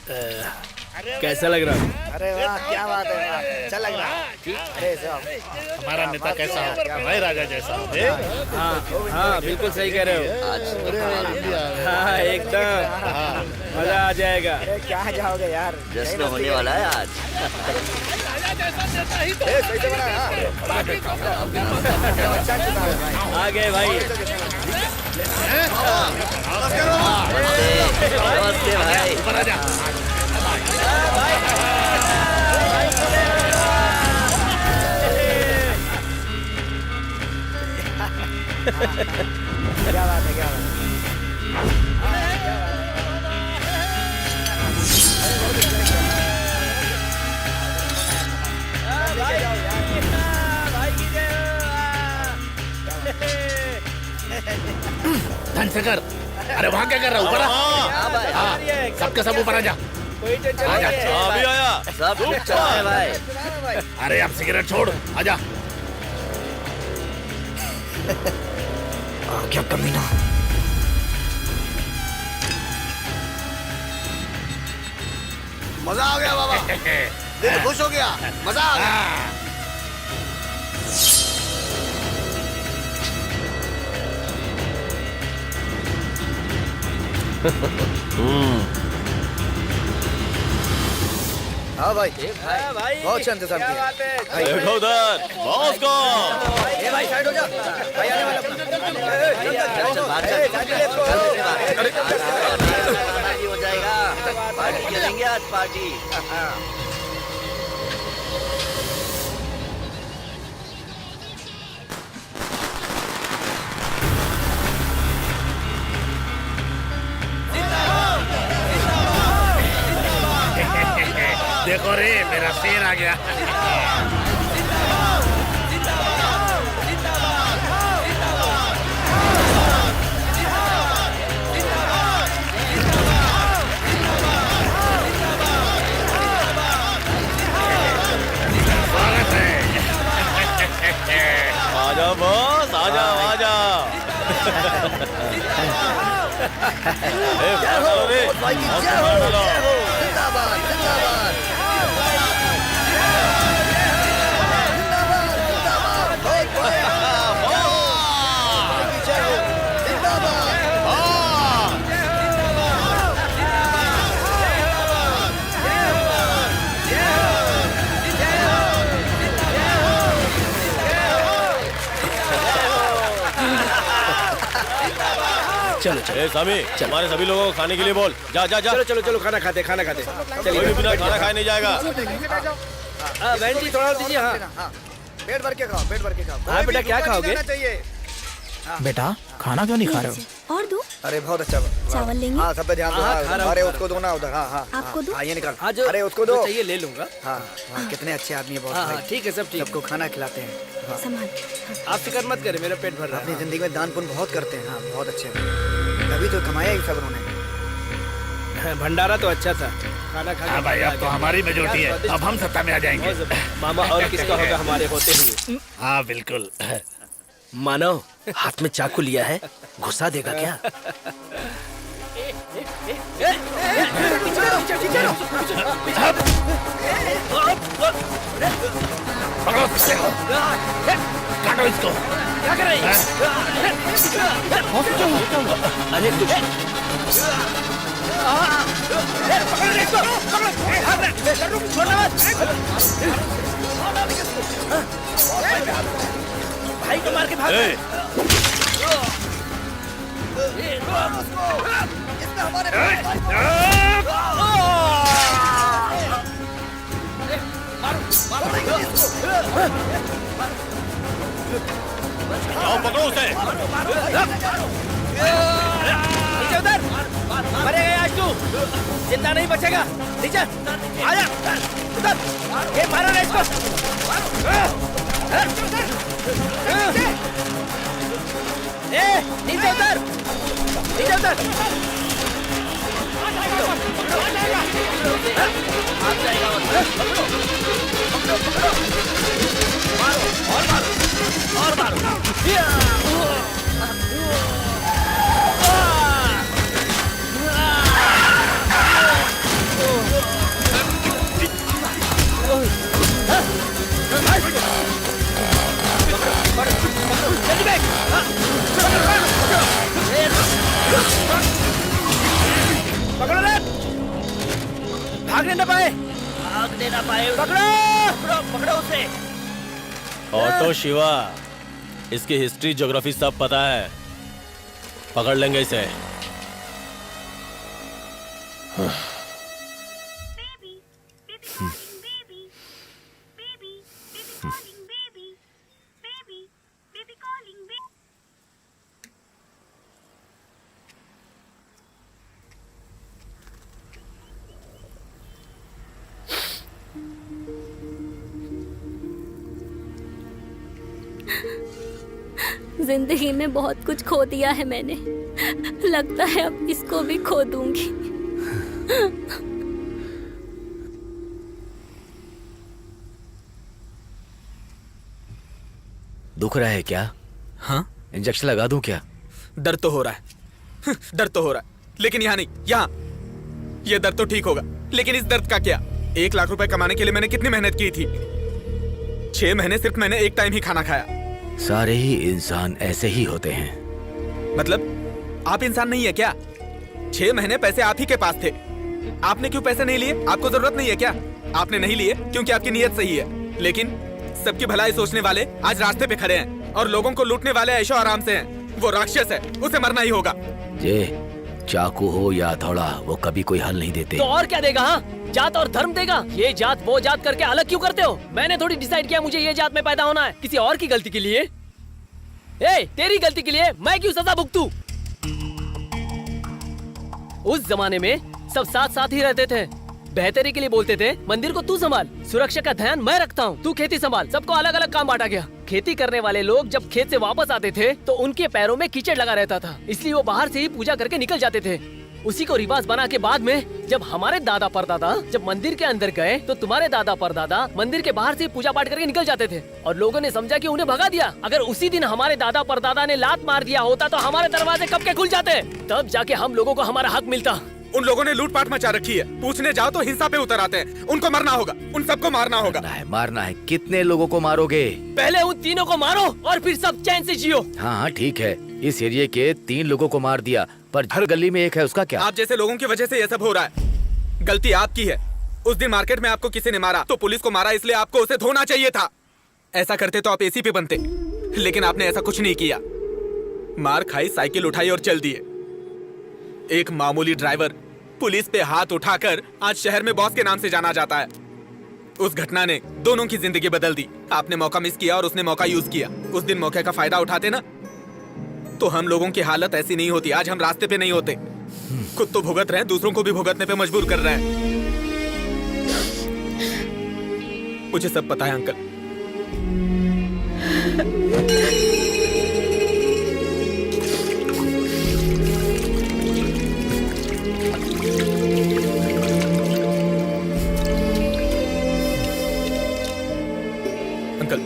कैसा लग रहा है? अरे वाह, क्या बात है यार, अच्छा लग रहा है। अरे साहब, हमारा नेता कैसा हो? भाई राजा जैसा हो। हाँ हाँ, बिल्कुल सही कह रहे हो। हाँ एकदम मजा आ जाएगा। अरे क्या जाओगे यार, जश्न होने वाला है आज। सही से बना। अच्छा चुना है भाई। आ गए भाई। नमस्ते भाई। ऊपर आ जा। क्या बात है, क्या बात है। धनशेखर, अरे वहाँ क्या कर रहा है? ऊपर आ। हाँ, सबके सब ऊपर आ जा। कोई टेंशन आ जा। नहीं है। अभी आया। सब ठीक चल रहा है भाई। अरे अब सिगरेट छोड़, आजा। क्या कमीना। मजा आ गया बाबा। दिल खुश हो गया। मजा आ गया। हाँ भाई, हाँ भाई, बहुत अच्छा इंतजाम क्या किया। बात है? देखो उधर, बॉस को। ए भाई साइड हो जा, भाई आने वाला अपना। पार्टी हो जाएगा। पार्टी करेंगे आज पार्टी। देखो रे, मेरा शेर आ गया। स्वागत है। आजा बॉस, आजा आजा। भाई की जय हो, जय हो। जिंदाबाद, जिंदाबाद। चलो चलो ए सामी, हमारे सभी लोगों को खाने के लिए बोल। जा जा जा। चलो चलो चलो, खाना खाते खाना खाते। कोई भी बिना खाना खाए नहीं जाएगा। बहन जी थोड़ा दीजिए। हाँ हाँ, पेट भर के खाओ, पेट भर के खाओ। हाँ बेटा, क्या कोई भी खाओगे? भूखा नहीं रहना चाहिए। बेटा खाना क्यों नहीं खा रहे हो? और दूं? अरे बहुत अच्छा। चावल लेंगे? हाँ, सब पे ध्यान दो। हाँ, खा रहा हूँ, अरे खा उसको दो ना उधर। हाँ हाँ आपको दो? हाँ, ये निकाल। हाँ, जो अरे उसको दो। जो चाहिए ले लूंगा। हाँ हाँ, कितने अच्छे आदमी है बहुत हाँ हाँ, भाई। ठीक है, सब ठीक। सबको खाना खिलाते हैं। हाँ, संभाल। आप फिक्र मत करें, मेरा पेट भर रहा अपनी है। जिंदगी में दान पुण्य बहुत करते हैं। हाँ, बहुत अच्छे हैं। तभी तो कमाया ही सब उन्होंने। हाँ, भंडारा तो अच्छा था। खाना खा के हाँ भाई, अब तो हमारी मेजोरिटी है। अब हम सत्ता में आ जाएंगे। मामा और किसका होगा हमारे होते हुए? हाँ बिल्कुल। मानव हाथ में चाकू लिया है, घुसा देगा क्या? पकड़ो इसको। काटो इसको। क्या कर रहे हैं? अरे कुछ भाई को मार के भाग। आओ पकड़ो उसे। नीचे उतर, मरेगा आज तू, जिंदा नहीं बचेगा। नीचे आजा, उतर, ये मारो ना इसको। ए, नीचे उतर, नीचे उतर। और मारो। भागने न पाए। भागने ना पाए। पकड़ो। पकड़ो पकड़ो उसे। ऑटो शिवा, इसकी हिस्ट्री ज्योग्राफी सब पता है, पकड़ लेंगे इसे। जिंदगी में बहुत कुछ खो दिया है मैंने, लगता है अब इसको भी खो दूंगी। दुख रहा है क्या? हाँ, इंजेक्शन लगा दूं क्या? दर्द तो हो रहा है। दर्द तो हो रहा है, लेकिन यहाँ नहीं, यहाँ। ये दर्द तो ठीक होगा, लेकिन इस दर्द का क्या? 1 लाख रुपए कमाने के लिए मैंने कितनी मेहनत की थी। 6 महीने सिर्फ मैंने एक टाइम ही खाना खाया। सारे ही इंसान ऐसे ही होते हैं। मतलब आप इंसान नहीं है क्या? 6 महीने पैसे आप ही के पास थे, आपने क्यों पैसे नहीं लिए? आपको जरूरत नहीं है क्या? आपने नहीं लिए क्योंकि आपकी नीयत सही है, लेकिन सबकी भलाई सोचने वाले आज रास्ते पे खड़े हैं और लोगों को लूटने वाले ऐशो आराम से हैं। वो राक्षस है, उसे मरना ही होगा। ये चाकू हो या हथौड़ा, वो कभी कोई हल नहीं देते। तो और क्या देगा? हाँ, जात और धर्म देगा। ये जात वो जात करके अलग क्यों करते हो? मैंने थोड़ी डिसाइड किया मुझे ये जात में पैदा होना है, किसी और की गलती के लिए। ए, तेरी गलती के लिए मैं क्यों सजा भुगतूं? उस जमाने में सब साथ साथ ही रहते थे, बेहतरी के लिए बोलते थे मंदिर को तू संभाल, सुरक्षा का ध्यान मैं रखता हूँ, तू खेती संभाल। सबको अलग अलग काम बांटा गया। खेती करने वाले लोग जब खेत से वापस आते थे तो उनके पैरों में कीचड़ लगा रहता था, इसलिए वो बाहर से ही पूजा करके निकल जाते थे। उसी को रिवाज बना के बाद में जब हमारे दादा परदादा जब मंदिर के अंदर गए तो तुम्हारे दादा परदादा मंदिर के बाहर से पूजा पाठ करके निकल जाते थे और लोगों ने समझा कि उन्हें भगा दिया। अगर उसी दिन हमारे दादा परदादा ने लात मार दिया होता तो हमारे दरवाजे कब के खुल जाते, तब जाके हम लोगों को हमारा हक मिलता। उन लोगों ने लूटपाट मचा रखी है, पूछने जाओ तो हिंसा पे उतर आते हैं। उनको मरना होगा, उन सबको मारना होगा। मारना है। कितने लोगों को मारोगे? पहले उन तीनों को मारो और फिर सब चैन से जियो। हाँ हाँ ठीक है, इस एरिया के 3 लोगों को मार दिया, पर हर गली में एक है, उसका क्या? आप जैसे लोगों की वजह से ये सब हो रहा है। गलती आपकी है। उस दिन मार्केट में आपको किसी ने मारा तो पुलिस को मारा, इसलिए आपको उसे धोना चाहिए था। ऐसा करते तो आप एसी पे बनते, लेकिन आपने ऐसा कुछ नहीं किया। मार खाई, साइकिल उठाई और चल दिए। एक मामूली ड्राइवर पुलिस पे हाथ उठाकर आज शहर में बॉस के नाम से जाना जाता है। उस घटना ने दोनों की जिंदगी बदल दी। आपने मौका मिस किया और उसने मौका यूज किया। उस दिन मौके का फायदा उठाते ना तो हम लोगों की हालत ऐसी नहीं होती। आज हम रास्ते पे नहीं होते। खुद तो भुगत रहे हैं, दूसरों को भी भुगतने पे मजबूर कर रहे हैं। मुझे सब पता है अंकल। Uncle,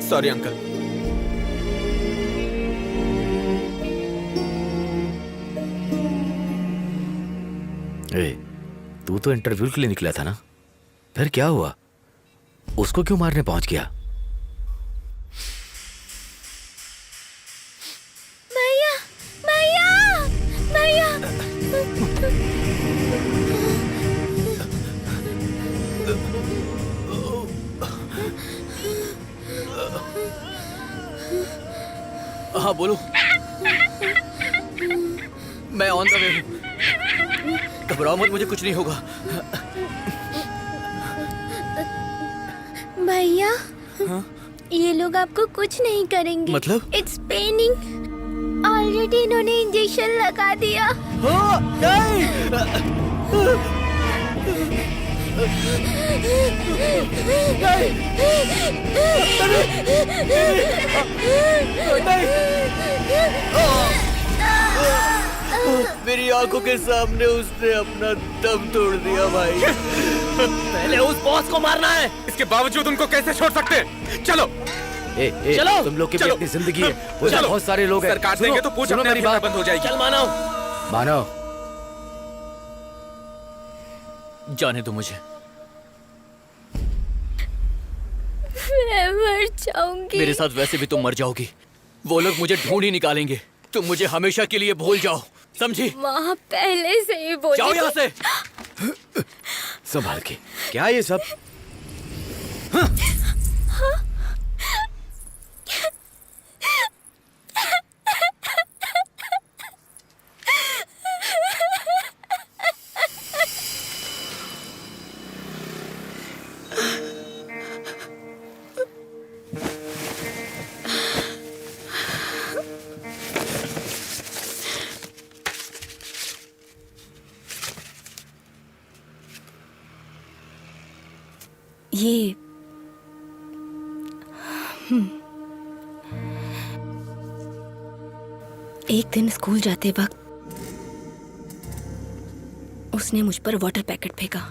sorry uncle. तू तो इंटरव्यू के लिए निकला था ना, फिर क्या हुआ? उसको क्यों मारने पहुंच गया? भैया भैया भैया। हाँ बोलो। मैं ऑन द वे हूँ, घबराओ मत, मुझे कुछ नहीं होगा। भैया ये लोग आपको कुछ नहीं करेंगे। मतलब? It's paining. ऑलरेडी इन्होंने इंजेक्शन लगा दिया। मेरी आंखों के सामने उसने अपना दम तोड़ दिया भाई। पहले उस बॉस को मारना है। इसके बावजूद उनको कैसे छोड़ सकते हैं? चलो चलो। तुम लोग की भी चलो। अपनी जिंदगी है, वो चलो। बहुत सारे लोग हैं। सरकार सुनो, देंगे तो पूछ सुनो अपने मेरी आप बात। बंद हो जाएगी। चल मानव, मानव, जाने दो मुझे। मैं मर जाऊंगी। मेरे साथ वैसे भी तुम मर जाओगी। वो लोग मुझे ढूंढ ही निकालेंगे। तुम मुझे हमेशा के लिए भूल जाओ, समझी? वहाँ पहले से ही बोले। जाओ यहाँ से। संभाल के। क्या ये सब? ये एक दिन स्कूल जाते वक्त उसने मुझ पर वाटर पैकेट फेंका।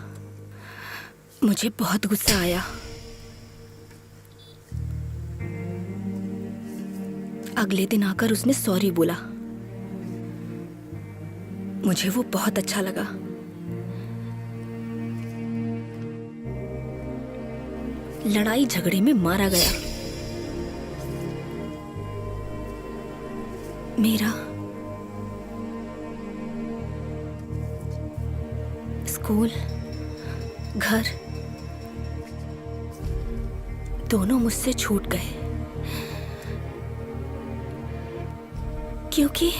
मुझे बहुत गुस्सा आया। अगले दिन आकर उसने सॉरी बोला। मुझे वो बहुत अच्छा लगा। लड़ाई झगड़े में मारा गया। मेरा स्कूल, घर दोनों मुझसे छूट गए क्योंकि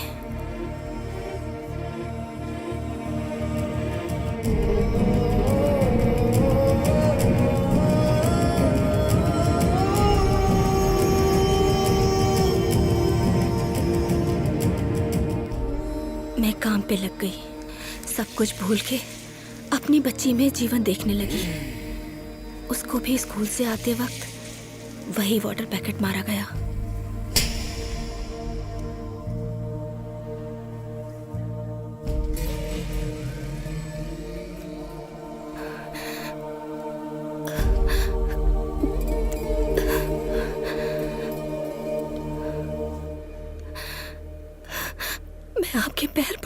मैं काम पे लग गई। सब कुछ भूल के अपनी बच्ची में जीवन देखने लगी। उसको भी स्कूल से आते वक्त वही वाटर पैकेट मारा गया। मैं आपके पैर